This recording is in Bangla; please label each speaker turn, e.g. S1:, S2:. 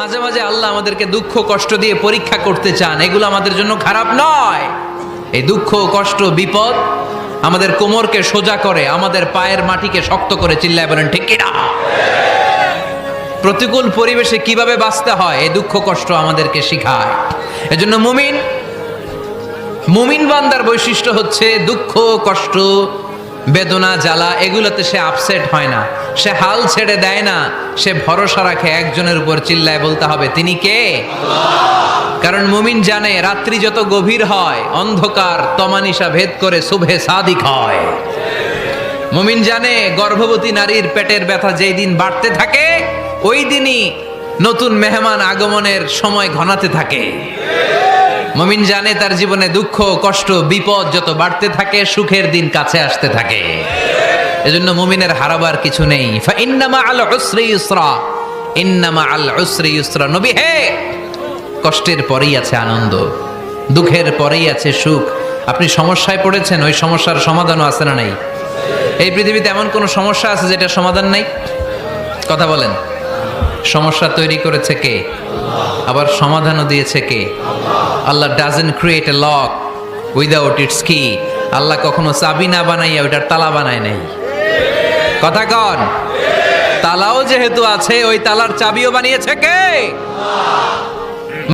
S1: মাঝে মাঝে আল্লাহ আমাদেরকে দুঃখ কষ্ট দিয়ে পরীক্ষা করতে চান, এগুলো আমাদের জন্য খারাপ নয়। এই দুঃখ কষ্ট বিপদ আমাদের কোমরকে সোজা করে, আমাদের পায়ের মাটিকে শক্ত করে। চিল্লায় বলেন ঠিক কিনা? প্রতিকূল পরিবেশে কিভাবে বাঁচতে হয় এই দুঃখ কষ্ট আমাদেরকে শিখায়। এজন্য মুমিন বান্দার বৈশিষ্ট্য হচ্ছে দুঃখ কষ্ট বেদনা জ্বালা এগুলোতে সে আপসেট হয় না, সে হাল ছেড়ে দেয় না, সে ভরসা রাখে একজনের উপর। চিল্লায় বলতে হবে তিনি কে? কারণ মুমিন জানে রাত্রি যত গভীর হয় অন্ধকার তমানিসা ভেদ করে শুভে সাদিক হয়। মুমিন জানে গর্ভবতী নারীর পেটের ব্যথা যেই দিন বাড়তে থাকে ওই দিনই নতুন মেহমান আগমনের সময় ঘনাতে থাকে। মুমিন জানে তার জীবনে দুঃখ কষ্ট বিপদ যত বাড়তে থাকে সুখের দিন কাছে আসতে থাকে। এজন্য মুমিনের হারাবার কিছু নেই। ফা ইন্নামা আল উসরি ইউসরা, ইন্নামা আল উসরি ইউসরা। নবী হে, কষ্টের পরেই আছে আনন্দ, দুঃখের পরেই আছে সুখ। আপনি সমস্যায় পড়েছেন, ওই সমস্যার সমাধানও আছে না নাই? এই পৃথিবীতে এমন কোন সমস্যা আছে যেটা সমাধান নাই? কথা বলেন। সমস্যা তৈরি করেছে কে? আবার সমাধানও দিয়েছে কে? Allah doesn't create a lock without its key. Allah কখনো চাবি না বানাইয়া ওইটার তালা বানায় নাই। কথা কন। তালাও যেহেতু আছে ওই তালার চাবিও বানিয়েছে কে?